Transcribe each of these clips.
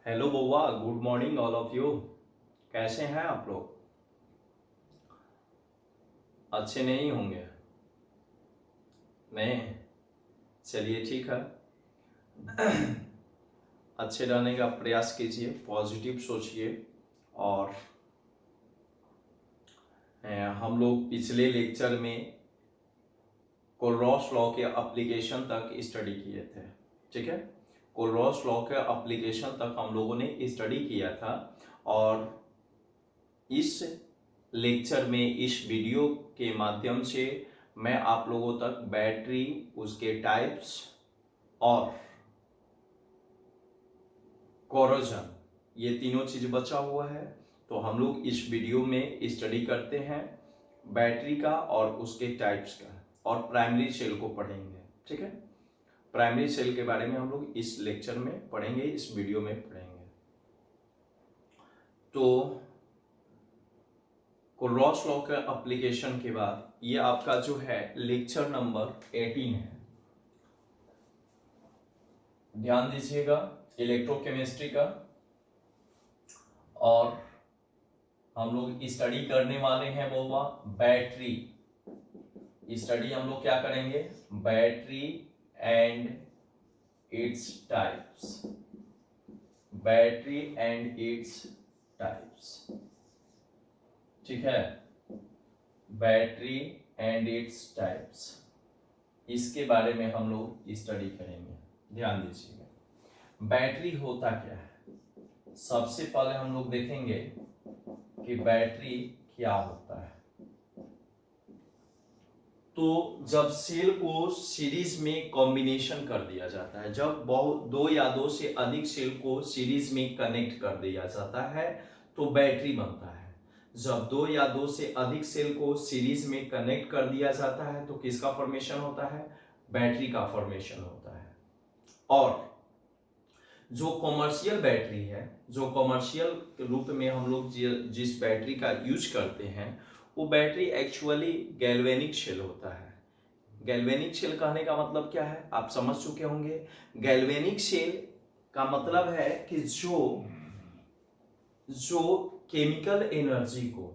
Hello बउआ, good morning all of you. कैसे हैं आप लोग? अच्छे नहीं होंगे? नहीं? चलिए ठीक है। अच्छे रहने का प्रयास कीजिए, पॉजिटिव सोचिए। और हम लोग पिछले लेक्चर में कोलरॉस लॉ के एप्लीकेशन तक स्टडी किए थे। ठीक है, कोलरॉस लॉ के एप्लीकेशन तक हम लोगों ने स्टडी किया था। और इस लेक्चर में, इस वीडियो के माध्यम से मैं आप लोगों तक बैटरी, उसके टाइप्स और कोरोजन, ये तीनों चीज बचा हुआ है। तो हम लोग इस वीडियो में स्टडी करते हैं बैटरी का और उसके टाइप्स का, और प्राइमरी सेल को पढ़ेंगे। ठीक है, प्राइमरी सेल के बारे में हम लोग इस लेक्चर में पढ़ेंगे, इस वीडियो में पढ़ेंगे। तो कोलरॉस लॉ के एप्लीकेशन के बाद ये आपका जो है लेक्चर नंबर 18 है। ध्यान दीजिएगा, इलेक्ट्रोकेमिस्ट्री का। और हम लोग स्टडी करने वाले हैं वो बैटरी। स्टडी हम लोग क्या करेंगे? Battery and its types. Battery and its types. ठीक है, बैटरी एंड इट्स टाइप्स, इसके बारे में हम लोग स्टडी करेंगे। ध्यान दीजिएगा, बैटरी होता क्या है। सबसे पहले हम लोग देखेंगे कि बैटरी क्या होता है। तो जब सेल को सीरीज में कॉम्बिनेशन कर दिया जाता है, जब दो या दो से अधिक सेल को सीरीज में कनेक्ट कर दिया जाता है, तो बैटरी बनता है। जब दो या दो से अधिक सेल को सीरीज में कनेक्ट कर दिया जाता है, तो किसका फॉर्मेशन होता है? बैटरी का फॉर्मेशन होता है। और जो कॉमर्शियल बैटरी है, जो कॉमर्शियल रूप में हम लोग जिस बैटरी का यूज करते हैं, वो बैटरी एक्चुअली गैल्वेनिक सेल होता है। गैल्वेनिक सेल कहने का मतलब क्या है, आप समझ चुके होंगे। गैल्वेनिक सेल का मतलब है कि जो केमिकल एनर्जी को,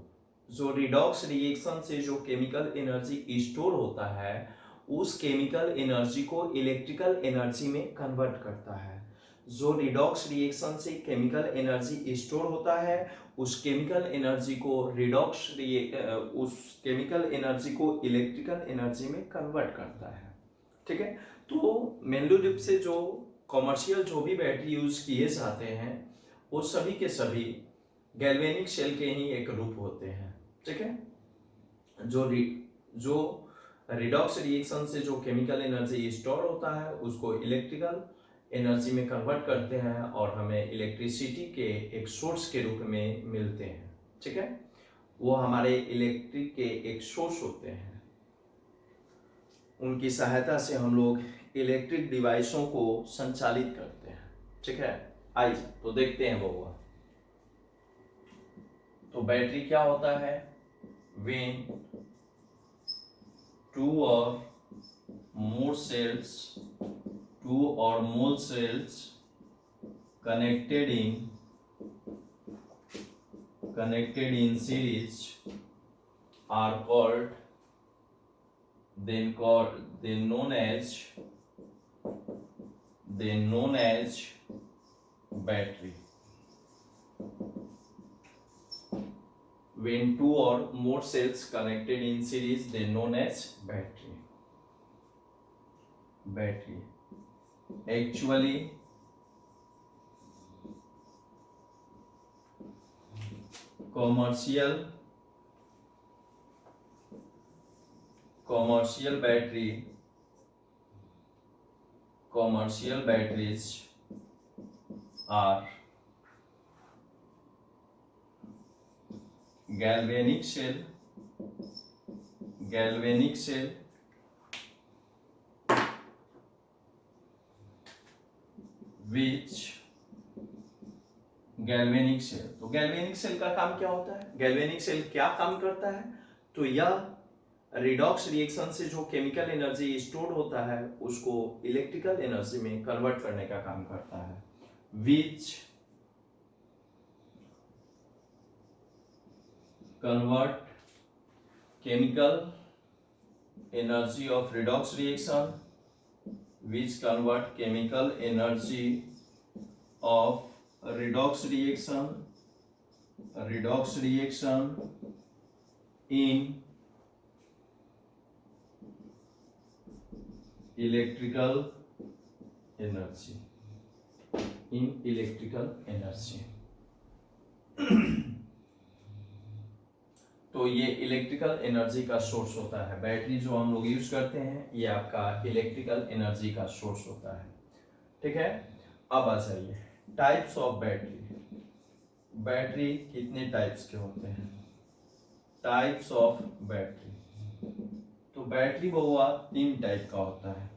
जो रिडॉक्स रिएक्शन से जो केमिकल एनर्जी स्टोर होता है, उस केमिकल एनर्जी को इलेक्ट्रिकल एनर्जी में कन्वर्ट करता है। जो रिडॉक्स रिएक्शन से केमिकल एनर्जी स्टोर होता है, उस केमिकल एनर्जी को उस केमिकल एनर्जी को इलेक्ट्रिकल एनर्जी में कन्वर्ट करता है। ठीक है, तो मेनली रूप से जो कॉमर्शियल जो भी बैटरी यूज किए जाते हैं, वो सभी के सभी गैल्वेनिक सेल के ही एक रूप होते हैं। ठीक है, जो रिडॉक्स रिएक्शन से जो केमिकल एनर्जी स्टोर होता है, उसको इलेक्ट्रिकल एनर्जी में कन्वर्ट करते हैं और हमें इलेक्ट्रिसिटी के एक सोर्स के रूप में मिलते हैं। ठीक है, वो हमारे इलेक्ट्रिक के एक सोर्स होते हैं। उनकी सहायता से हम लोग इलेक्ट्रिक डिवाइसों को संचालित करते हैं। ठीक है, आइए तो देखते हैं वो। तो बैटरी क्या होता है? व्हेन टू और मोर सेल्स, टू और मोर sales connected in series are known as battery. When two or more cells connected in series, they known as battery. Actually, commercial batteries are galvanic cell which galvanic cell. तो galvanic cell का काम क्या होता है? Galvanic cell क्या काम करता है? तो यह रिडॉक्स रिएक्शन से जो केमिकल एनर्जी स्टोर होता है, उसको इलेक्ट्रिकल एनर्जी में कन्वर्ट करने का काम करता है। विच convert chemical energy of redox reaction, which convert chemical energy of redox reaction in electrical energy, तो ये इलेक्ट्रिकल एनर्जी का सोर्स होता है। बैटरी जो हम लोग यूज करते हैं ये आपका इलेक्ट्रिकल एनर्जी का सोर्स होता है, ठीक है। अब आ जाइए टाइप्स ऑफ बैटरी। बैटरी कितने टाइप्स के होते हैं? टाइप्स ऑफ बैटरी, तो बैटरी बहुआ 3 टाइप का होता है।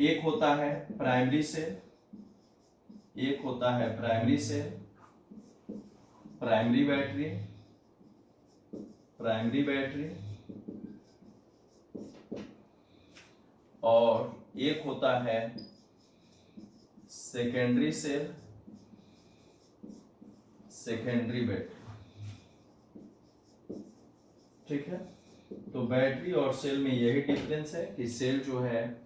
एक होता है प्राइमरी सेल, एक होता है प्राइमरी सेल, प्राइमरी बैटरी, और एक होता है सेकेंडरी सेल, सेकेंडरी बैटरी, ठीक है। तो बैटरी और सेल में यही डिफरेंस है कि सेल जो है,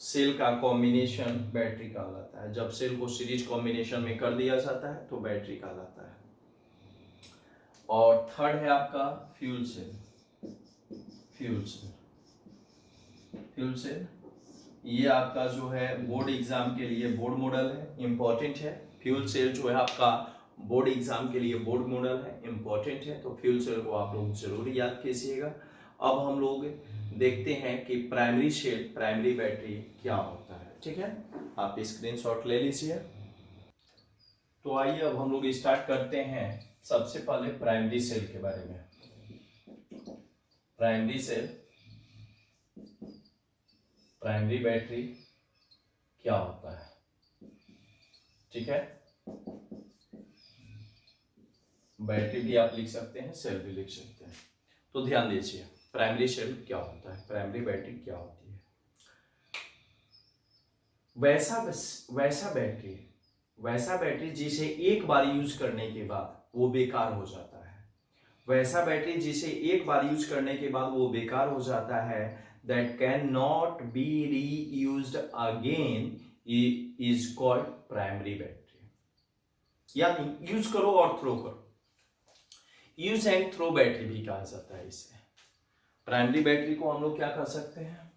सेल का कॉम्बिनेशन बैटरी कहलाता है। जब सेल को सीरीज कॉम्बिनेशन में कर दिया जाता है तो बैटरी कहलाता है। और थर्ड है आपका फ्यूल सेल। ये आपका जो है बोर्ड एग्जाम के लिए बोर्ड मॉडल है, इंपॉर्टेंट है। फ्यूल सेल जो है आपका बोर्ड एग्जाम के लिए बोर्ड मॉडल है, इंपॉर्टेंट है, तो फ्यूल सेल को आप लोग जरूर याद कीजिएगा। अब हम लोग देखते हैं कि प्राइमरी सेल, प्राइमरी बैटरी क्या होता है, ठीक है। आप स्क्रीनशॉट ले लीजिए। तो आइए अब हम लोग स्टार्ट करते हैं सबसे पहले प्राइमरी सेल के बारे में। प्राइमरी सेल, प्राइमरी बैटरी क्या होता है, ठीक है। बैटरी भी आप लिख सकते हैं, सेल भी लिख सकते हैं। तो ध्यान दीजिए प्राइमरी सेल क्या होता है, प्राइमरी बैटरी क्या होती है। वैसा बैटरी जिसे एक बार यूज करने के बाद वो बेकार हो जाता है। वैसा बैटरी जिसे एक बार यूज करने के बाद वो बेकार हो जाता है, that cannot be reused again is called primary battery। यानी यूज करो और थ्रो करो, यूज एंड थ्रो बैटरी भी कहा जाता है इसे। प्राइमरी बैटरी को हम लोग क्या कर सकते हैं?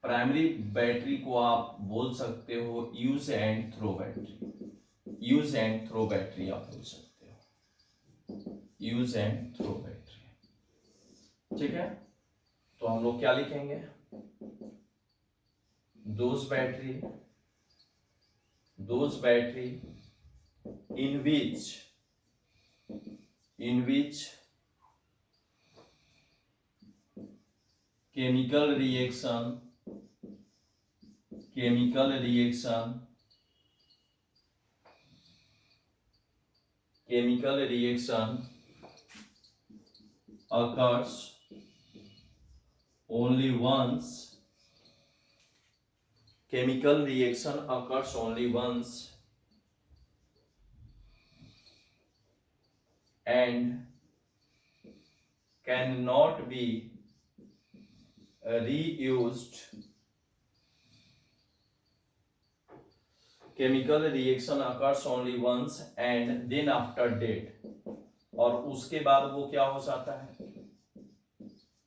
प्राइमरी बैटरी को आप बोल सकते हो use and throw battery. Use and throw battery आप बोल सकते हो, यूज एंड थ्रो बैटरी, ठीक है। तो हम लोग क्या लिखेंगे? Those battery in which chemical reaction occurs only once, chemical reaction occurs only once and cannot be reused। chemical reaction occurs only once and then after dead, और उसके बाद वो क्या हो जाता है?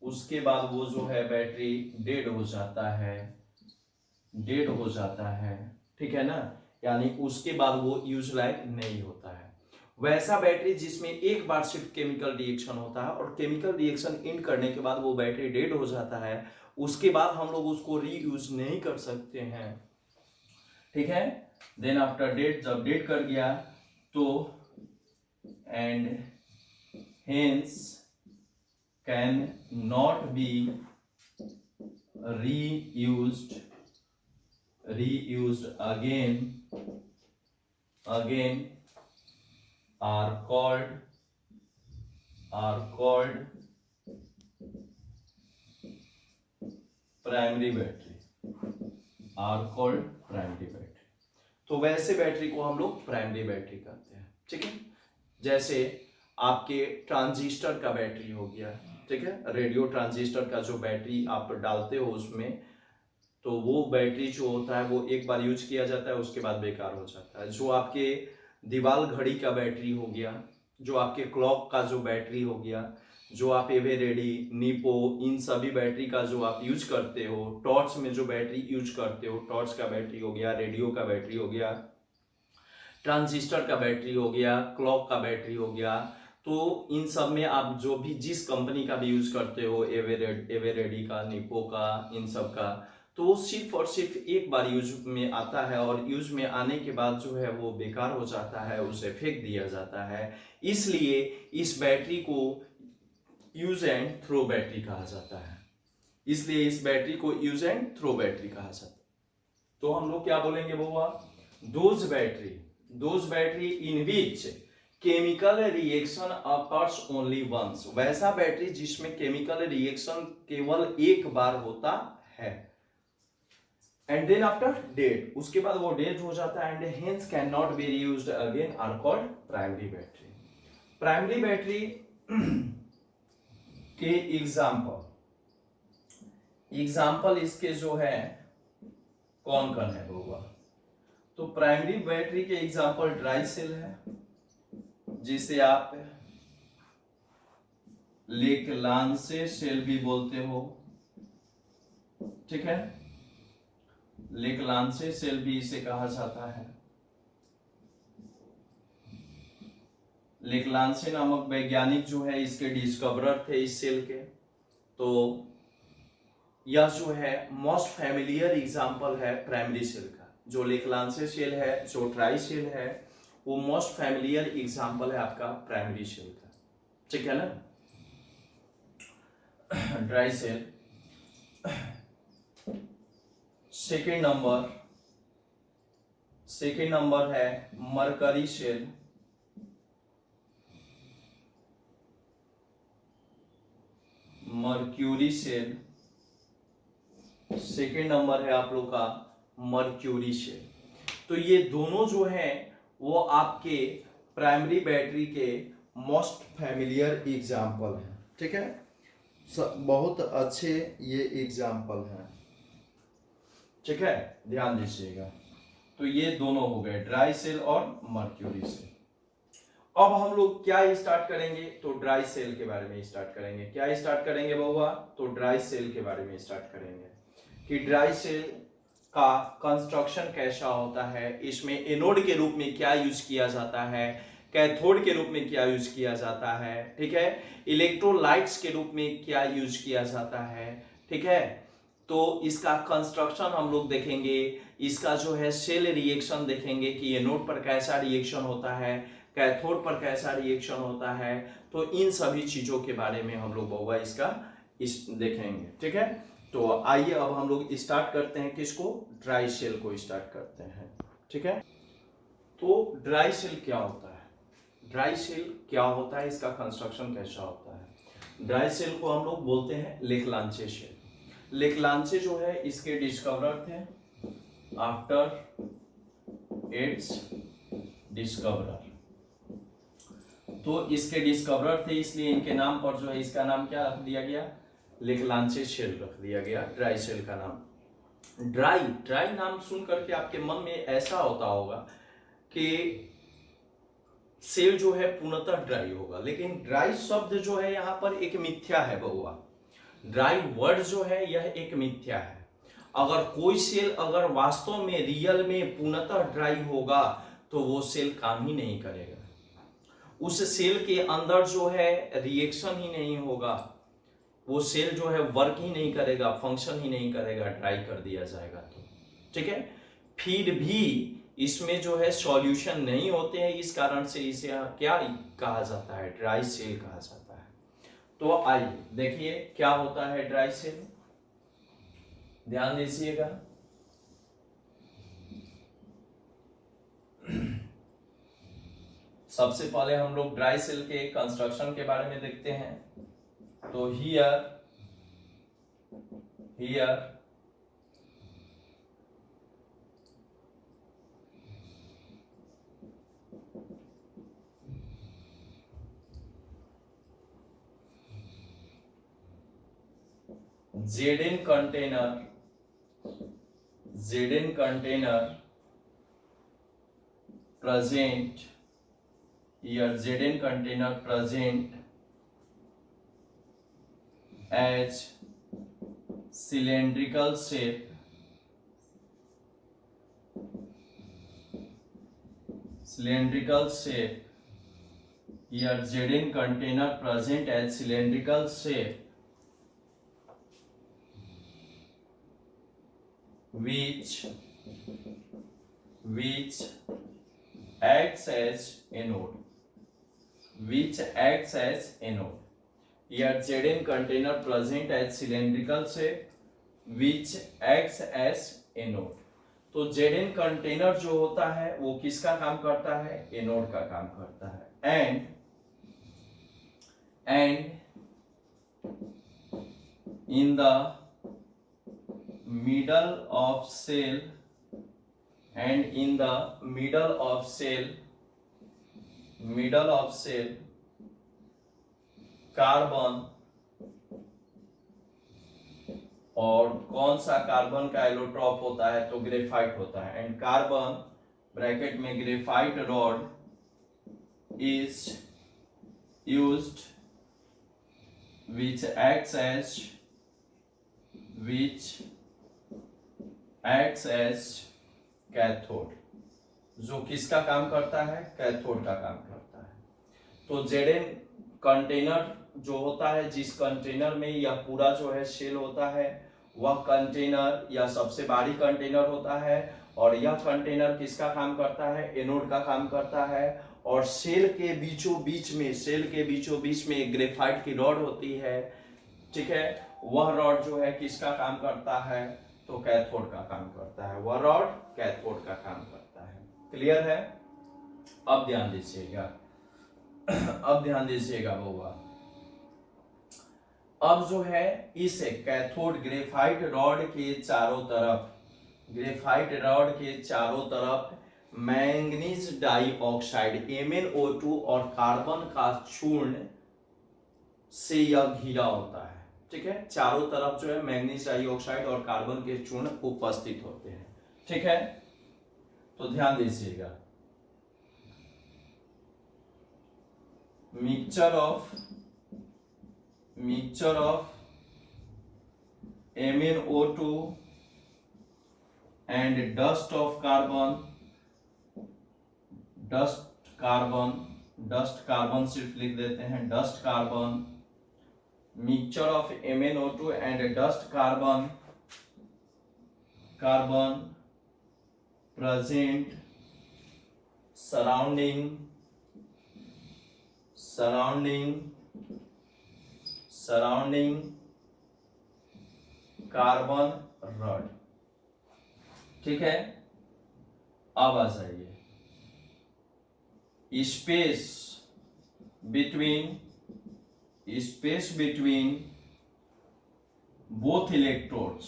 उसके बाद वो जो है बैटरी डेड हो जाता है, ठीक है ना। यानी उसके बाद वो यूज लायक नहीं होता है। वैसा बैटरी जिसमें एक बार सिर्फ केमिकल रिएक्शन होता है और केमिकल रिएक्शन एंड करने के बाद वो बैटरी डेड हो जाता है, उसके बाद हम लोग उसको रीयूज नहीं कर सकते हैं, ठीक है। देन आफ्टर डेड, जब डेड कर गया तो and hence can not B reused again are called primary battery, तो वैसे बैटरी को हम लोग प्राइमरी बैटरी कहते हैं, ठीक है। जैसे आपके ट्रांजिस्टर का बैटरी हो गया, ठीक है, रेडियो ट्रांजिस्टर का जो बैटरी आप डालते हो उसमें, तो वो बैटरी जो होता है वो एक बार यूज किया जाता है, उसके बाद बेकार हो जाता है। जो आपके दीवार घड़ी का बैटरी हो गया, जो आपके क्लॉक का जो बैटरी हो गया, जो आप एवेरेडी, नीपो, इन सभी बैटरी का जो आप यूज करते हो, टॉर्च में जो बैटरी यूज करते हो, टॉर्च का बैटरी हो गया, रेडियो का बैटरी हो गया, ट्रांजिस्टर का बैटरी हो गया, क्लॉक का बैटरी हो गया, तो इन सब में आप जो भी जिस कंपनी का भी यूज करते हो, एवेरेडी का, निपो का, इन सब का, तो वो सिर्फ और सिर्फ एक बार यूज में आता है, और यूज में आने के बाद जो है वो बेकार हो जाता है, उसे फेंक दिया जाता है। इसलिए इस बैटरी को यूज एंड थ्रो बैटरी कहा जाता है। इसलिए इस बैटरी को यूज एंड थ्रो बैटरी कहा जाता है। तो हम लोग क्या बोलेंगे बउआ, those battery in which chemical reaction occurs only once, वैसा बैटरी जिसमें केमिकल रिएक्शन केवल एक बार होता है, एंड देन आफ्टर डेड, उसके बाद वो डेड हो जाता है, and hence can not be reused again, are called primary battery. Primary battery के एग्जाम्पल इसके जो है कौन कौन है बउआ, तो प्राइमरी बैटरी के एग्जाम्पल ड्राई सेल है, जिसे आप लेक्लांसे सेल भी बोलते हो, ठीक है, लेक्लांसे सेल भी इसे कहा जाता है। लेक्लांसे नामक वैज्ञानिक जो है इसके डिस्कवरर थे इस सेल के। तो यह जो है मोस्ट फैमिलियर एग्जाम्पल है प्राइमरी सेल का। जो लेक्लांसे सेल है, जो ट्राई सेल है, वो मोस्ट फैमिलियर एग्जाम्पल है आपका प्राइमरी सेल का, ठीक है ना। Dry cell. सेकेंड नंबर है mercury cell. Mercury cell. Second number है आप लोग का मर्क्यूरी सेल। तो ये दोनों जो हैं वो आपके प्राइमरी बैटरी के मोस्ट फैमिलियर एग्जाम्पल हैं, ठीक है, बहुत अच्छे ये एग्जाम्पल हैं, ठीक है, ध्यान दीजिएगा। तो ये दोनों हो गए ड्राई सेल और मर्क्यूरी सेल। अब हम लोग क्या स्टार्ट करेंगे, तो ड्राई सेल के बारे में स्टार्ट करेंगे। क्या स्टार्ट करेंगे बउआ, तो ड्राई सेल के बारे में स्टार्ट करेंगे कि ड्राई सेल का कंस्ट्रक्शन कैसा होता है, इसमें एनोड के रूप में क्या यूज किया जाता है, कैथोड के रूप में क्या यूज किया जाता है, ठीक है, इलेक्ट्रोलाइट्स के रूप में क्या यूज किया जाता है, ठीक है। तो इसका कंस्ट्रक्शन हम लोग देखेंगे, इसका जो है सेल रिएक्शन देखेंगे कि एनोड पर कैसा रिएक्शन होता है, कैथोड पर कैसा रिएक्शन होता है। तो इन सभी चीजों के बारे में हम लोग बउआ इसका देखेंगे, ठीक है। तो आइए अब हम लोग स्टार्ट करते हैं किसको, ड्राई सेल को स्टार्ट करते हैं, ठीक है। तो ड्राई सेल क्या होता है, ड्राई सेल क्या होता है, इसका कंस्ट्रक्शन कैसा होता है। ड्राई सेल को हम लोग बोलते हैं लेक्लांचे सेल। लेक्लांचे जो है इसके डिस्कवरर थे आफ्टर इट्स डिस्कवरर। तो इसके डिस्कवरर थे, इसलिए इनके नाम पर जो है इसका नाम क्या रख दिया गया, लेक्लांचे सेल रख दिया गया, ड्राई सेल का नाम। ड्राई नाम सुन करके आपके मन में ऐसा होता होगा कि सेल जो है पूर्णतः ड्राई होगा, लेकिन ड्राई शब्द जो है यहाँ पर एक मिथ्या है बउआ। ड्राई वर्ड जो है यह एक मिथ्या है। अगर कोई सेल अगर वास्तव में रियल में पूर्णतः ड्राई होगा तो वो सेल काम ही नहीं करेगा, उस सेल के अंदर जो है रिएक्शन ही नहीं होगा, वो सेल जो है वर्क ही नहीं करेगा, फंक्शन ही नहीं करेगा, ड्राई कर दिया जाएगा तो, ठीक है। फिर भी इसमें जो है सॉल्यूशन नहीं होते हैं, इस कारण से इसे क्या कहा जाता है, ड्राई सेल कहा जाता है। तो आइए देखिए क्या होता है ड्राई सेल, ध्यान दीजिएगा। सबसे पहले हम लोग ड्राई सेल के कंस्ट्रक्शन के बारे में देखते हैं। तो here Zn container present here, Zn container present as cylindrical shape, here Zn container present as cylindrical shape which acts as anode, here Zn container present as cylindrical shape which acts as anode। तो Zn container जो होता है वो किसका काम करता है, anode का काम करता है। And in the middle of cell, carbon, और कौन सा कार्बन का एलोट्रॉप होता है, तो ग्रेफाइट होता है। एंड कार्बन ब्रैकेट में graphite rod is used which acts as cathode, जो किसका काम करता है, कैथोड का काम करता है। तो Zn कंटेनर जो होता है, जिस कंटेनर में यह पूरा जो है सेल होता है, वह कंटेनर या सबसे भारी कंटेनर होता है, और यह कंटेनर किसका काम करता है, एनोड का काम करता है। और सेल के बीचों बीच में एक ग्रेफाइट की रॉड होती है, ठीक है। वह रॉड जो है किसका काम करता है, तो कैथोड का काम करता है, वह रॉड कैथोड का काम करता है। क्लियर है? अब ध्यान दीजिएगा बउआ। अब जो है इस कैथोड ग्रेफाइट रॉड के चारों तरफ मैंगनीज डाइऑक्साइड MnO2 और कार्बन का चूर्ण से यह घिरा होता है, ठीक है। चारों तरफ जो है मैंगनीज डाइऑक्साइड और कार्बन के चूर्ण उपस्थित होते हैं, ठीक है। तो ध्यान दीजिएगा, mixture of MnO2 and dust carbon सिर्फ लिख देते हैं, dust carbon, mixture of MnO2 and dust carbon present surrounding carbon rod, ठीक है। अब आ जाइए, स्पेस बिटवीन बोथ इलेक्ट्रोड्स,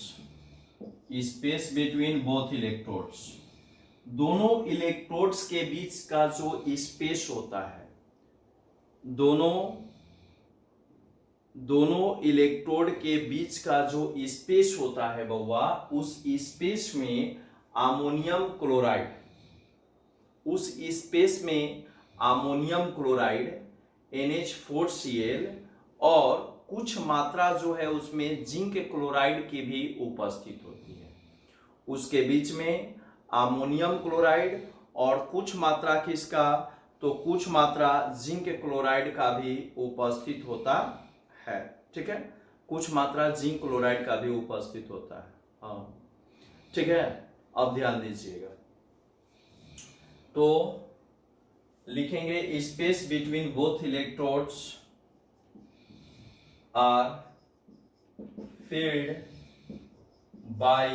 दोनों इलेक्ट्रोड्स के बीच का जो स्पेस होता है, दोनों इलेक्ट्रोड के बीच का जो स्पेस होता है बउआ, उस स्पेस में अमोनियम क्लोराइड NH4Cl और कुछ मात्रा जो है उसमें जिंक क्लोराइड की भी उपस्थित होती है। उसके बीच में अमोनियम क्लोराइड और कुछ मात्रा किसका, तो कुछ मात्रा जिंक क्लोराइड का भी उपस्थित होता है, ठीक है। कुछ मात्रा जिंक क्लोराइड का भी उपस्थित होता है, हाँ, ठीक है। अब ध्यान दीजिएगा, तो लिखेंगे space between both electrodes are filled by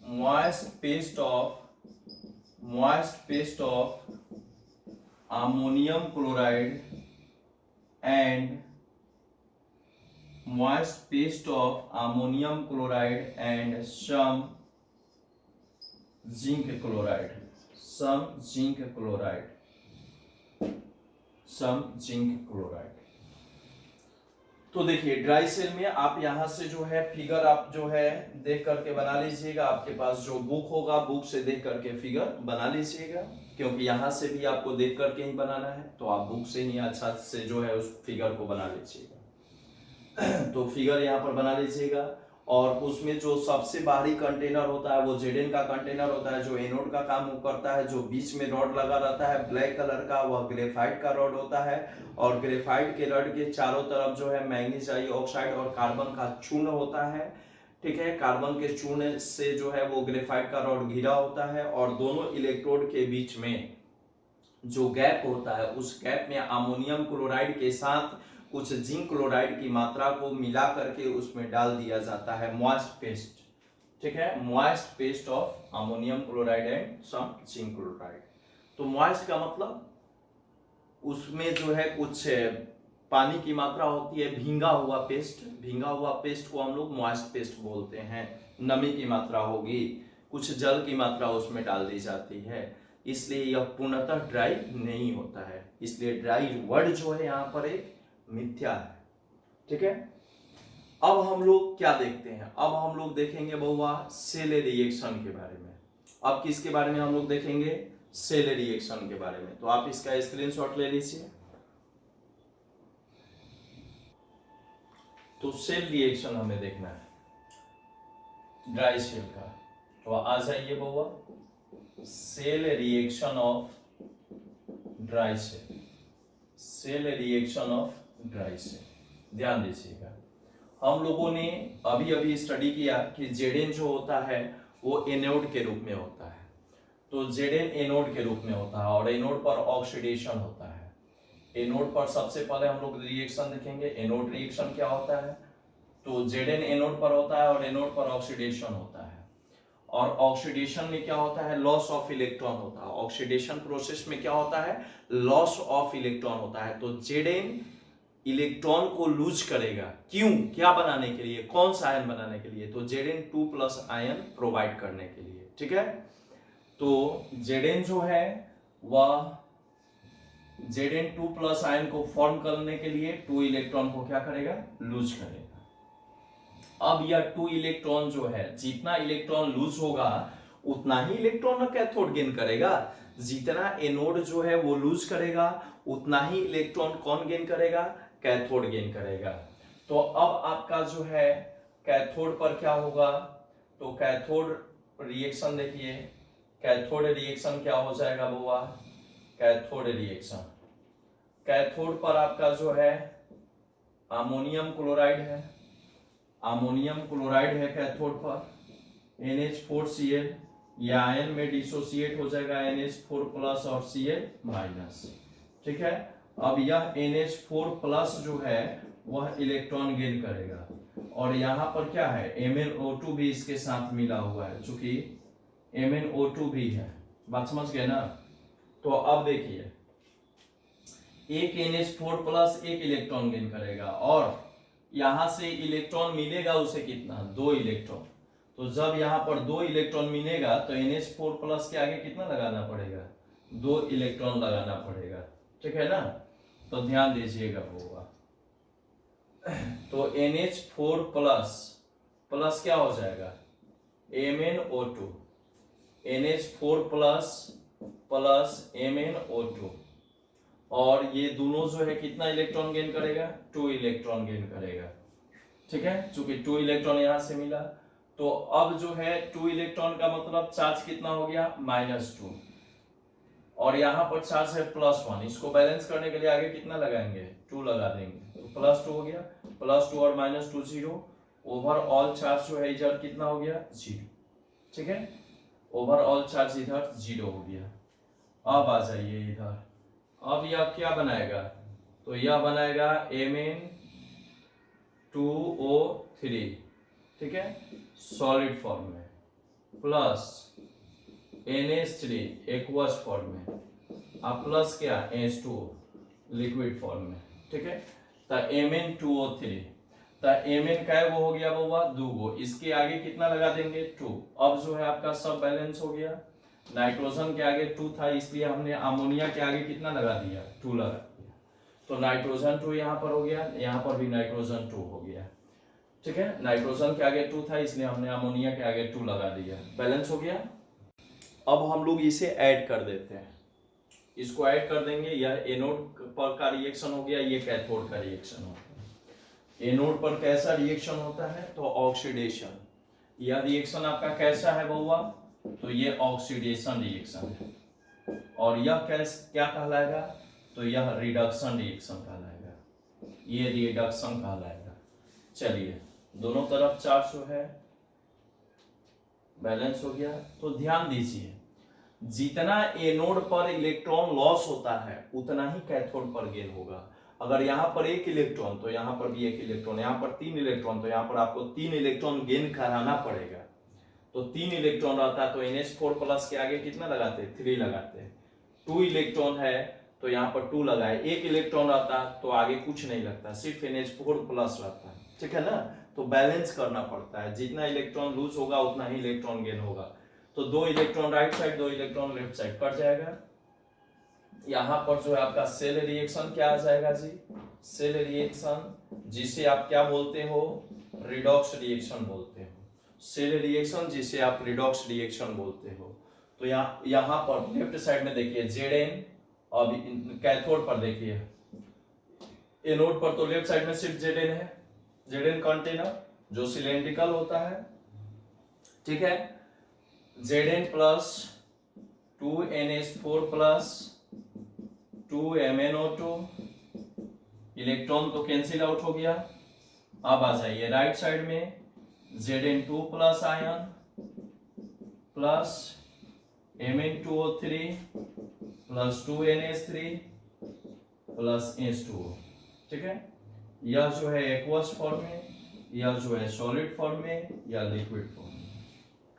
moist paste of ammonium chloride and some zinc chloride, तो देखिए ड्राई सेल में आप यहाँ से जो है फिगर आप जो है देख करके बना लीजिएगा, आपके पास जो बुक होगा बुक से देख करके फिगर बना लीजिएगा, क्योंकि यहाँ से भी आपको देख करके ही बनाना है, तो आप बुक से ही अच्छा से जो है उस फिगर को बना लीजिएगा। तो फिगर यहाँ पर बना लीजिएगा, और उसमें जो सबसे बाहरी कंटेनर होता है वो जेडेन का कंटेनर होता है, जो एनोड का काम करता है। जो बीच में रॉड लगा रहता है ब्लैक कलर का, वह ग्रेफाइट का रॉड होता है, और ग्रेफाइट के रॉड के चारों तरफ जो है मैग्नीज ऑक्साइड और कार्बन का चूर्ण होता है। ठीक है, कार्बन के चूर्ण से जो है वो ग्रेफाइट का रॉड घिरा होता है, और दोनों इलेक्ट्रोड के बीच में जो गैप होता है उस गैप में अमोनियम क्लोराइड के साथ कुछ जिंक क्लोराइड की मात्रा को मिला करके उसमें डाल दिया जाता है मॉइस्ट पेस्ट। ठीक है, moist paste of ammonium chloride and some zinc chloride. तो मॉइस्ट का मतलब उसमें जो है कुछ पानी की मात्रा होती है, भींगा हुआ पेस्ट। भींगा हुआ पेस्ट को हम लोग मॉइस्ट पेस्ट बोलते हैं। नमी की मात्रा होगी, कुछ जल की मात्रा उसमें डाल दी जाती है, इसलिए यह पूर्णतः ड्राई नहीं होता है। इसलिए ड्राई वर्ड जो है यहाँ पर एक मिथ्या है। ठीक है, अब हम लोग क्या देखते हैं, अब हम लोग देखेंगे बहुआ सेल रिएक्शन के बारे में। अब किसके बारे में हम लोग देखेंगे, सेल रिएक्शन के बारे में। तो आप इसका स्क्रीनशॉट ले लीजिए। तो सेल रिएक्शन हमें देखना है ड्राई सेल का, तो आ जाइए बहुआ, cell reaction of dry cell, cell reaction of dry cell. ध्यान दीजिएगा, हम लोगों ने अभी अभी स्टडी किया कि जेडेन जो होता है वो एनोड के रूप में होता है। तो जेडेन एनोड के रूप में होता है, और एनोड पर ऑक्सीडेशन होता है। एनोड पर सबसे पहले हम लोग रिएक्शन देखेंगे, एनोड रिएक्शन क्या होता है। तो जेडेन एनोड पर होता है और एनोड पर ऑक्सीडेशन होता है। और ऑक्सीडेशन में क्या होता है, लॉस ऑफ इलेक्ट्रॉन होता है। ऑक्सीडेशन प्रोसेस में क्या होता है, लॉस ऑफ इलेक्ट्रॉन होता है। तो जेडेन इलेक्ट्रॉन को लूज करेगा, क्यों, क्या बनाने के लिए, कौन सा आयन बनाने के लिए, तो जेडेन 2+ आयन प्रोवाइड करने के लिए। ठीक है, तो जेडेन जो है वह जेडेन 2+ आयन को फॉर्म करने के लिए 2 इलेक्ट्रॉन को क्या करेगा, लूज करेगा। अब यह 2 इलेक्ट्रॉन जो है, जितना इलेक्ट्रॉन लूज होगा उतना ही इलेक्ट्रॉन कैथोड गेन करेगा। जितना एनोड जो है वो लूज करेगा उतना ही इलेक्ट्रॉन कौन गेन करेगा, कैथोड गेन करेगा। तो अब आपका जो है कैथोड पर क्या होगा, तो कैथोड रिएक्शन देखिए, कैथोड रिएक्शन क्या हो जाएगा बुआ, कैथोड रिएक्शन, कैथोड पर आपका जो है अमोनियम क्लोराइड है, अमोनियम क्लोराइड है कैथोड पर, NH4Cl, यह आयन में डिसोसिएट हो जाएगा NH4+ और Cl-। ठीक है, अब यह NH4+ जो है वह इलेक्ट्रॉन गेन करेगा, और यहाँ पर क्या है, MnO2 भी इसके साथ मिला हुआ है, चूंकि MnO2 भी है। बात समझ गए ना। तो अब देखिए, एक NH4+ एक इलेक्ट्रॉन गेन करेगा, और यहां से इलेक्ट्रॉन मिलेगा उसे कितना, 2 इलेक्ट्रॉन। तो जब यहाँ पर 2 इलेक्ट्रॉन मिलेगा तो NH4+ के आगे कितना लगाना पड़ेगा, 2 इलेक्ट्रॉन लगाना पड़ेगा। ठीक है ना, तो ध्यान दीजिएगा होगा। तो NH4+ प्लस क्या हो जाएगा, MnO2, NH4+ प्लस MnO2, और ये दोनों जो है कितना इलेक्ट्रॉन गेन करेगा, 2 इलेक्ट्रॉन गेन करेगा। ठीक है, चूंकि 2 इलेक्ट्रॉन यहां से मिला, तो अब जो है 2 इलेक्ट्रॉन का मतलब चार्ज कितना हो गया, -2, और यहाँ पर चार्ज है +1। इसको बैलेंस करने के लिए आगे कितना लगाएंगे, 2 लगा देंगे, तो +2 हो गया, +2 और -2 0, ओवरऑल चार्ज जो है इधर कितना हो गया, 0। ठीक है, ओवरऑल चार्ज इधर 0 हो गया। अब आ जाइए इधर, अब यह क्या बनाएगा, तो यह बनाएगा Mn2O3, ठीक है, सॉलिड फॉर्म में, प्लस NH3 एक्वस फॉर्म में, अब प्लस क्या H2 लिक्विड फॉर्म में। ठीक है, तो Mn2O3, तो Mn का वो हो गया वो 2 इसके आगे कितना लगा देंगे, 2। अब जो है आपका सब बैलेंस हो गया। नाइट्रोजन के आगे 2 था, इसलिए हमने अमोनिया के आगे कितना लगा दिया, 2 लगा दिया। तो नाइट्रोजन 2 यहाँ पर हो गया, यहाँ पर भी नाइट्रोजन 2 हो गया। ठीक है, नाइट्रोजन के आगे 2 था इसलिए हमने अमोनिया के आगे 2 लगा दिया, बैलेंस हो गया। अब हम लोग इसे ऐड कर देते हैं, इसको ऐड कर देंगे। यह एनोड पर का रिएक्शन हो गया, ये कैथोड का रिएक्शन हो गया। एनोड पर कैसा रिएक्शन होता है, तो ऑक्सीडेशन। यह रिएक्शन आपका कैसा है बउआ, तो ये ऑक्सीडेशन रिएक्शन है। और यह क्या कहलाएगा, तो यह रिडक्शन रिएक्शन कहलाएगा, ये रिडक्शन कहलाएगा। चलिए, दोनों तरफ 400 है, बैलेंस हो गया। तो ध्यान दीजिए, जितना एनोड पर इलेक्ट्रॉन लॉस होता है उतना ही कैथोड पर गेन होगा। अगर यहाँ पर 1 इलेक्ट्रॉन तो यहाँ पर भी 1 इलेक्ट्रॉन, यहाँ पर 3 इलेक्ट्रॉन तो यहाँ पर आपको 3 इलेक्ट्रॉन गेन कराना पड़ेगा। तो 3 इलेक्ट्रॉन रहता है तो NH4+ के आगे कितना लगाते हैं, 3 लगाते हैं। 2 इलेक्ट्रॉन है तो यहाँ पर 2 लगाए। 1 इलेक्ट्रॉन रहता तो आगे कुछ नहीं लगता, सिर्फ NH4+ रहता है। ठीक है ना, तो बैलेंस करना पड़ता है, जितना इलेक्ट्रॉन लूज होगा उतना ही इलेक्ट्रॉन गेन होगा। तो 2 electron right side, 2 electron left side cut जाएगा। यहाँ पर जो है आपका सेल रिएक्शन क्या आ जाएगा जी, सेल रिएक्शन, जिसे आप क्या बोलते हो, रिडॉक्स रिएक्शन बोलते हो। सेल रिएक्शन जिसे आप रिडॉक्स रिएक्शन बोलते हो। तो यहाँ पर लेफ्ट साइड में देखिए Zn, अब कैथोड पर देखिए, एनोड पर तो लेफ्ट साइड में सिर्फ Zn है, Zn कंटेनर जो सिलेंड्रिकल होता है। ठीक है, Zn plus 2NH4 plus 2MnO2, electron तो कैंसिल आउट हो गया। अब आ जाइए राइट साइड में, Zn2 plus ion plus Mn2O3 plus 2NH3 plus H2O। ठीक है, यह जो है एक्वस फॉर्म में, यह जो है सॉलिड फॉर्म में, या लिक्विड फॉर्म में।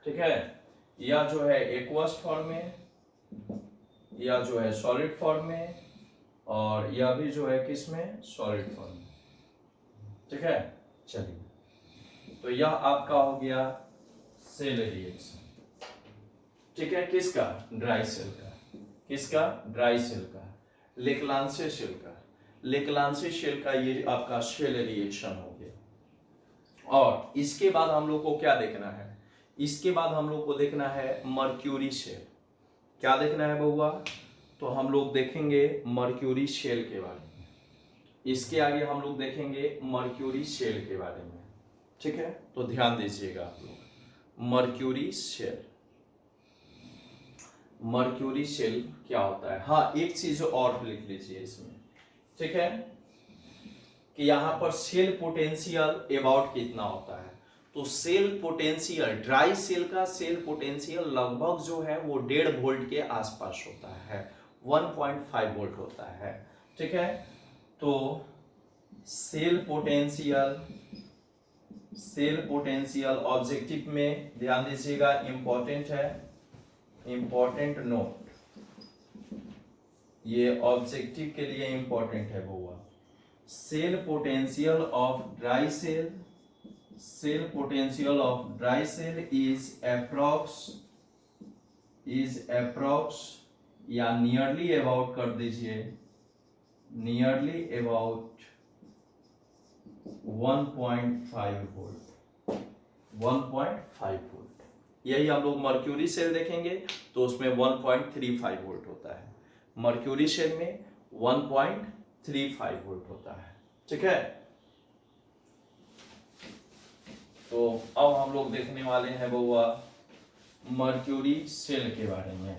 ठीक है, यह जो है एक्वस फॉर्म में, यह जो है सॉलिड फॉर्म में, और यह भी जो है किसमें, सॉलिड फॉर्म में। ठीक है, चलिए, तो यह आपका हो गया सेल रिएक्शन। ठीक है, किसका, ड्राई सेल का, किसका, ड्राई सेल का, लेक्लांसे सेल का, लेक्लांसे सेल का ये आपका सेल रिएक्शन हो गया। और इसके बाद हम लोग को क्या देखना है, इसके बाद हम लोग को देखना है मर्क्यूरी सेल। क्या देखना है बउआ, तो हम लोग देखेंगे मर्क्यूरी सेल के बारे में। इसके आगे हम लोग देखेंगे मर्क्यूरी सेल के बारे में। ठीक है, तो ध्यान दीजिएगा आप लोग, मर्क्यूरी सेल, मर्क्यूरी सेल क्या होता है। हाँ, एक चीज और लिख लीजिए इसमें। ठीक है, कि यहां पर सेल पोटेंशियल अबाउट कितना होता है, तो सेल पोटेंशियल, ड्राई सेल का सेल पोटेंशियल लगभग जो है वो 1.5 वोल्ट के आसपास होता है, 1.5 वोल्ट होता है। ठीक है, तो सेल पोटेंशियल ऑब्जेक्टिव में ध्यान दीजिएगा, इंपॉर्टेंट है, इंपॉर्टेंट नोट, ये ऑब्जेक्टिव के लिए इंपॉर्टेंट है वो। Cell potential of dry cell, cell potential of dry cell is approx या नियरली अबाउट कर दीजिए, नियरली अबाउट 1.5 वोल्ट, 1.5 वोल्ट। यही हम लोग मर्क्यूरी सेल देखेंगे तो उसमें 1.35 वोल्ट होता है, मर्क्यूरी सेल में 1.35 वोल्ट होता है। ठीक है, तो अब हम लोग देखने वाले हैं बउआ मर्क्यूरी सेल के बारे में।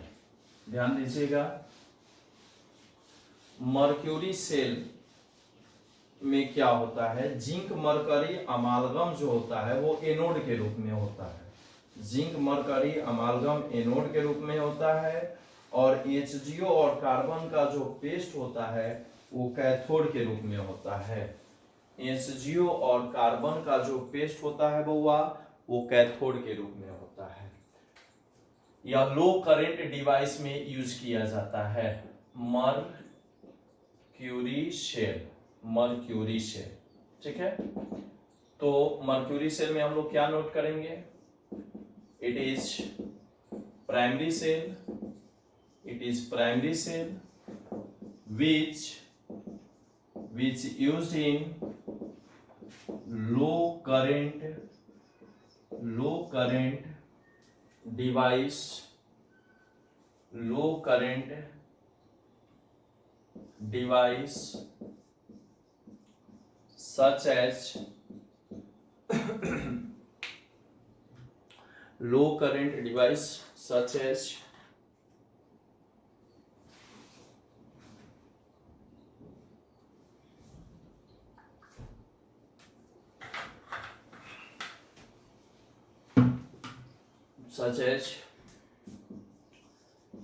ध्यान दीजिएगा, मर्क्यूरी सेल में क्या होता है, जिंक मरकरी अमालगम जो होता है वो एनोड के रूप में होता है, जिंक मरकरी अमालगम एनोड के रूप में होता है, और HGO और कार्बन का जो पेस्ट होता है वो कैथोड के रूप में होता है। HGO और कार्बन का जो पेस्ट होता है बउआ वो कैथोड के रूप में होता है, या लो करंट डिवाइस में यूज किया जाता है। Mercury cell, mercury cell. ठीक है, तो मर्क्यूरी सेल में हम लोग क्या नोट करेंगे, it is primary cell, it is primary cell which which used in low current device, low current device such as low current device such as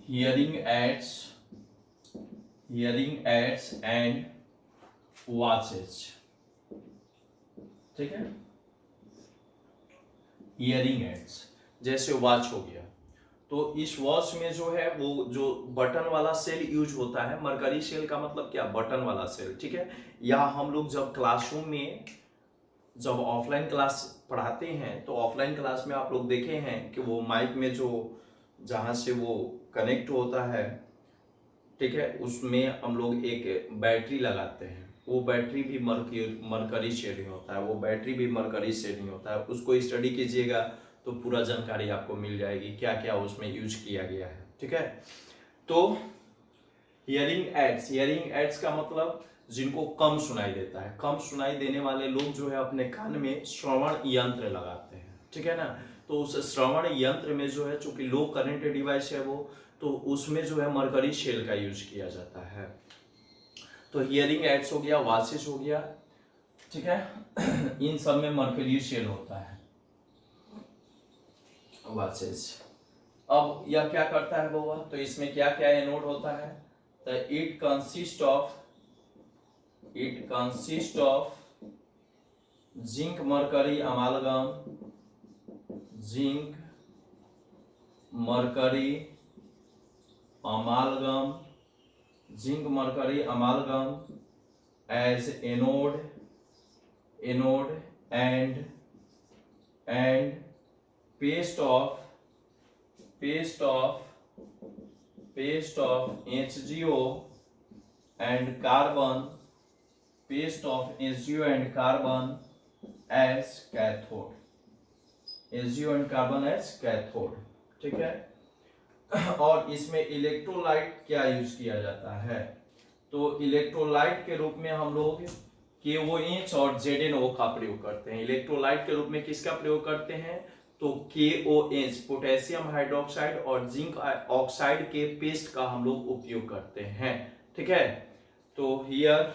hearing aids and watches। ठीक है, hearing aids जैसे watch हो गया, तो इस watch में जो है वो जो बटन वाला सेल यूज होता है, मरकरी सेल का मतलब क्या, बटन वाला सेल। ठीक है, या हम लोग जब क्लासरूम में जब ऑफलाइन क्लास पढ़ाते हैं तो ऑफलाइन क्लास में आप लोग देखे हैं कि वो माइक में जो जहाँ से वो कनेक्ट होता है, ठीक है, उसमें हम लोग एक बैटरी लगाते हैं। वो बैटरी भी मरकरी से नहीं होता है, वो बैटरी भी मरकरी से नहीं होता है। उसको स्टडी कीजिएगा तो पूरा जानकारी आपको मिल जाएगी क्या क्या उसमें यूज किया गया है। ठीक है, तो हियरिंग एड्स का मतलब जिनको कम सुनाई देता है, कम सुनाई देने वाले लोग जो है अपने कान में श्रवण यंत्र लगाते हैं। ठीक है ना, तो उस श्रवण यंत्र में जो है चूंकि लो करंट डिवाइस है वो, तो उसमें जो है मरकरी सेल का यूज किया जाता है। तो हियरिंग एड्स हो गया, वॉचेस हो गया, ठीक है, इन सब में मरकरी सेल होता है, वॉचेस। अब यह क्या करता है बाबा, तो इसमें क्या क्या एनोड होता है, तो it consist of zinc mercury अमालगम, zinc mercury अमालगम as anode and paste of HGO and carbon, as cathode, HGO and carbon as cathode। ठीक है, और इसमें इलेक्ट्रोलाइट क्या यूज किया जाता है, तो इलेक्ट्रोलाइट के रूप में हम लोग KOH और ZNO का प्रयोग करते हैं। इलेक्ट्रोलाइट के रूप में किसका प्रयोग करते हैं, तो KOH पोटेशियम हाइड्रोक्साइड और जिंक ऑक्साइड के पेस्ट का हम लोग उपयोग करते हैं। ठीक है, तो हियर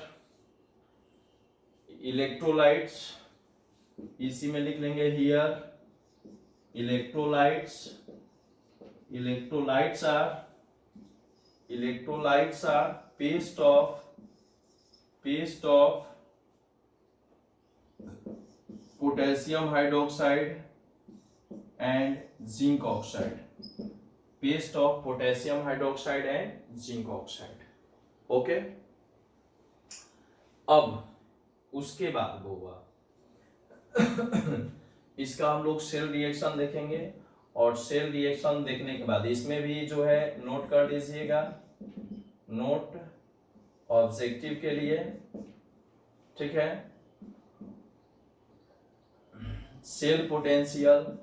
इलेक्ट्रोलाइट्स, इसी में लिख लेंगे here electrolytes are paste of potassium hydroxide and zinc oxide, paste of potassium hydroxide and zinc oxide। Okay, अब उसके बाद होगा इसका हम लोग सेल रिएक्शन देखेंगे, और सेल रिएक्शन देखने के बाद इसमें भी जो है नोट कर दीजिएगा, नोट ऑब्जेक्टिव के लिए। ठीक है, सेल पोटेंशियल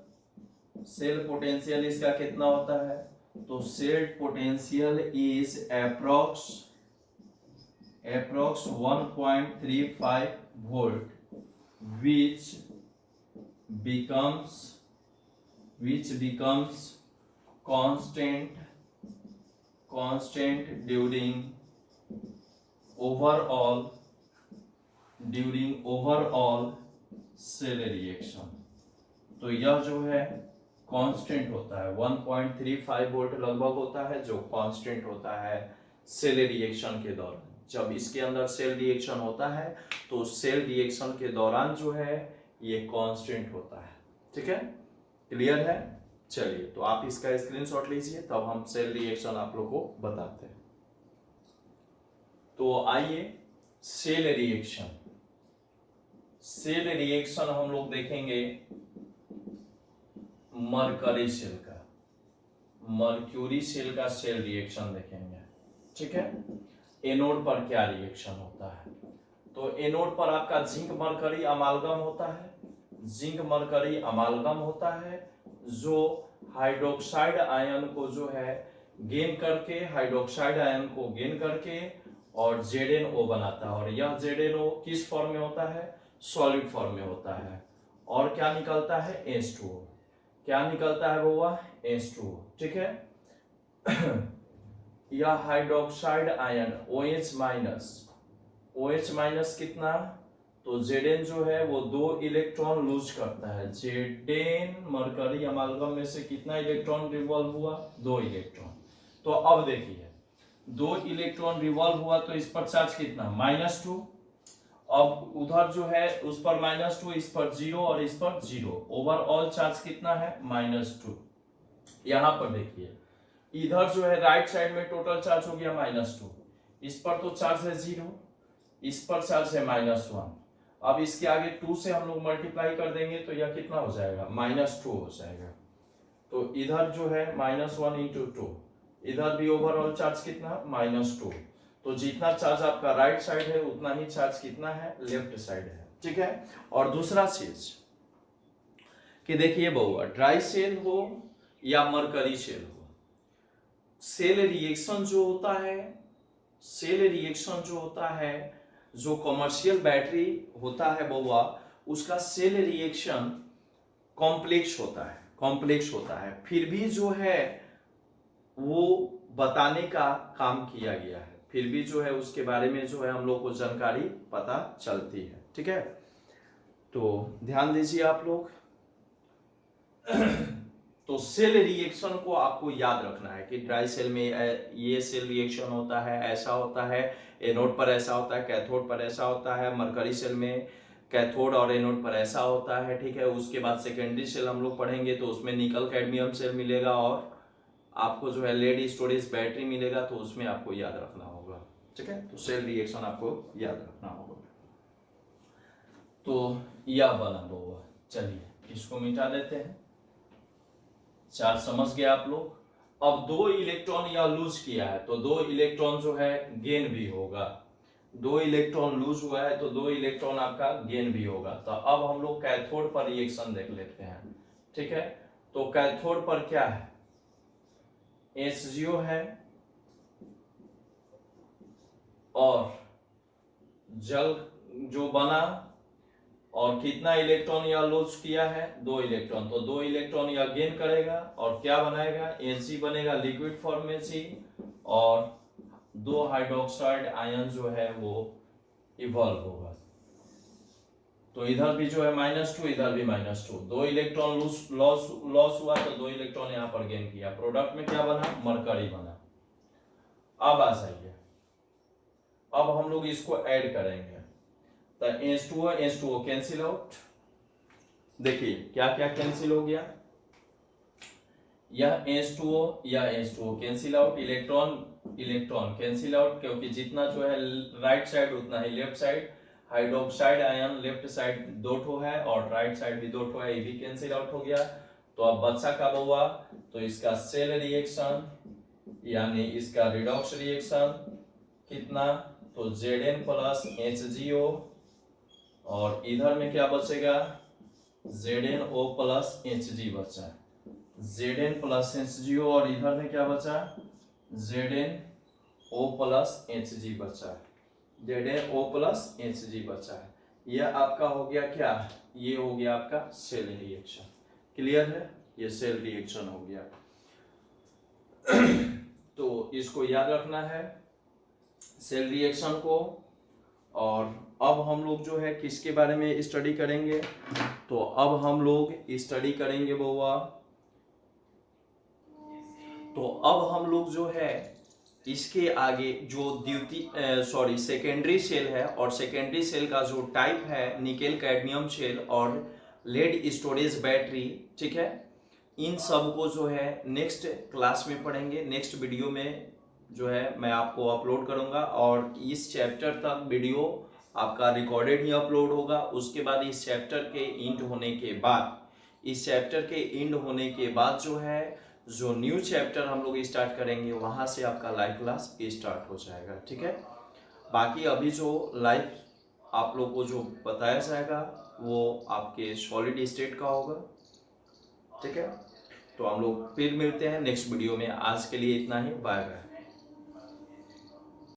इसका कितना होता है, तो cell potential is approx 1.35 volt which becomes constant during overall cell reaction. तो यह जो है कांस्टेंट होता है, 1.35 वोल्ट लगभग होता है जो कांस्टेंट होता है सेल रिएक्शन के दौरान। जब इसके अंदर सेल रिएक्शन होता है तो सेल रिएक्शन के दौरान जो है ये कांस्टेंट होता है। ठीक है, क्लियर है। चलिए, तो आप इसका स्क्रीनशॉट लीजिए, तब हम सेल रिएक्शन आप लोग को बताते हैं। तो आइए सेल रिएक्शन हम लोग देखेंगे मरकरी सेल का, मर्क्यूरी सेल का सेल रिएक्शन देखेंगे। ठीक है, एनोड पर क्या रिएक्शन होता है, तो एनोड पर आपका जिंक मरकरी अमालगम होता है, जिंक मरकरी अमालगम होता है, जो हाइड्रोक्साइड आयन को जो है गेन करके, हाइड्रोक्साइड आयन को गेन करके और ZnO बनाता है। और यह ZnO किस फॉर्म में होता है? सॉलिड फॉर्म में होता है। और क्या निकलता है? H2O। क्या निकलता है वो? H2O। ठीक है। यह हाइड्रोक्साइड आयन OH माइनस कितना? तो Zn जो है वो 2 इलेक्ट्रॉन लूज करता है। Zn मरकरी अमालगम में से कितना इलेक्ट्रॉन रिवॉल्व हुआ? 2 इलेक्ट्रॉन। तो अब देखिए 2 इलेक्ट्रॉन रिवॉल्व हुआ तो इस पर चार्ज कितना? -2। अब उधर जो है उस पर -2, इस पर 0 और इस पर 0। ओवरऑल चार्ज कितना है? -2। यहां पर देखिए इधर जो है राइट साइड में टोटल चार्ज हो गया -2, इस पर तो चार्ज है 0, इस पर चार्ज है -1। अब इसके आगे 2 से हम लोग मल्टीप्लाई कर देंगे तो यह कितना हो जाएगा? -2 हो जाएगा। तो इधर जो है -1 इंटू 2, इधर भी ओवरऑल चार्ज कितना? -2। तो जितना चार्ज आपका राइट साइड है उतना ही चार्ज कितना है? लेफ्ट साइड है। ठीक है। और दूसरा चीज कि देखिए बहुआ, ड्राई सेल हो या मरकरी सेल हो, सेल रिएक्शन जो होता है, सेल रिएक्शन जो होता है, जो कमर्शियल बैटरी होता है बउआ, उसका सेल रिएक्शन कॉम्प्लेक्स होता है, कॉम्प्लेक्स होता है। फिर भी जो है वो बताने का काम किया गया है, फिर भी जो है उसके बारे में जो है हम लोग को जानकारी पता चलती है। ठीक है। तो ध्यान दीजिए आप लोग। तो सेल रिएक्शन को आपको याद रखना है कि ड्राई सेल में ये सेल रिएक्शन होता है, ऐसा होता है, एनोड पर ऐसा होता है, कैथोड पर ऐसा होता है, मरकरी सेल में कैथोड और एनोड पर ऐसा होता है। ठीक है। उसके बाद सेकेंडरी सेल हम लोग पढ़ेंगे तो उसमें निकल कैडमियम सेल मिलेगा और आपको जो है लेड स्टोरेज बैटरी मिलेगा, तो उसमें आपको याद रखना होगा। ठीक है। तो सेल रिएक्शन आपको याद रखना होगा। तो यह बना हुआ, चलिए इसको मिटा देते हैं। चार्ज समझ गए आप लोग। अब 2 इलेक्ट्रॉन यह लूज किया है तो 2 इलेक्ट्रॉन जो है गेन भी होगा। 2 इलेक्ट्रॉन लूज हुआ है तो 2 इलेक्ट्रॉन आपका गेन भी होगा। तो अब हम लोग कैथोड पर रिएक्शन देख लेते हैं। ठीक है। तो कैथोड पर क्या है? HGO है और जल जो बना, और कितना इलेक्ट्रॉन यह लूज किया है? 2 इलेक्ट्रॉन। तो 2 इलेक्ट्रॉन यह गेन करेगा और क्या बनाएगा? Hg बनेगा लिक्विड फॉर्म में G, और 2 हाइड्रोक्साइड आयन जो है वो इवॉल्व होगा। तो इधर भी जो है -2, इधर भी -2। 2 इलेक्ट्रॉन लॉस हुआ तो 2 इलेक्ट्रॉन यहां पर गेन किया। प्रोडक्ट में क्या बना? मरकरी बना। अब आ जाइए, अब हम लोग इसको ऐड करेंगे। तो H2O कैंसिल आउट। देखिए क्या क्या कैंसिल हो गया? यह H2O cancel out, electron cancel out, क्योंकि जितना जो है राइट साइड उतना ही left side. Hydroxide ion left side 2 ठो है और राइट साइड भी 2 ठो है, ये भी कैंसिल आउट हो गया। तो अब बच्चा कब हुआ? तो इसका सेल रिएक्शन यानी इसका रिडॉक्स रिएक्शन कितना? तो Zn प्लस HgO, और इधर में क्या बचेगा? ZnO प्लस Hg बचा, Zn प्लस HgO, और इधर में क्या बचा? ZnO प्लस Hg बचा, ZnO प्लस Hg बचा है। यह आपका हो गया क्या? ये हो गया आपका सेल रिएक्शन। क्लियर है? ये सेल रिएक्शन हो गया। तो इसको याद रखना है सेल रिएक्शन को। और अब हम लोग जो है किसके बारे में स्टडी करेंगे? तो अब हम लोग स्टडी करेंगे बउआ, तो अब हम लोग जो है इसके आगे जो सेकेंडरी सेल है, और सेकेंडरी सेल का जो टाइप है निकेल कैडमियम सेल और लेड स्टोरेज बैटरी। ठीक है। इन सब को जो है नेक्स्ट क्लास में पढ़ेंगे, नेक्स्ट वीडियो में जो है मैं आपको अपलोड करूंगा, और इस चैप्टर तक वीडियो आपका रिकॉर्डेड ही अपलोड होगा। उसके बाद इस चैप्टर के एंड होने के बाद जो है जो न्यू चैप्टर हम लोग स्टार्ट करेंगे, वहां से आपका लाइव क्लास स्टार्ट हो जाएगा। ठीक है। बाकी अभी जो लाइव आप लोग को जो बताया जाएगा वो आपके सॉलिड स्टेट का होगा। ठीक है, तो हम लोग फिर मिलते हैं नेक्स्ट वीडियो में। आज के लिए इतना ही, बाय बाय।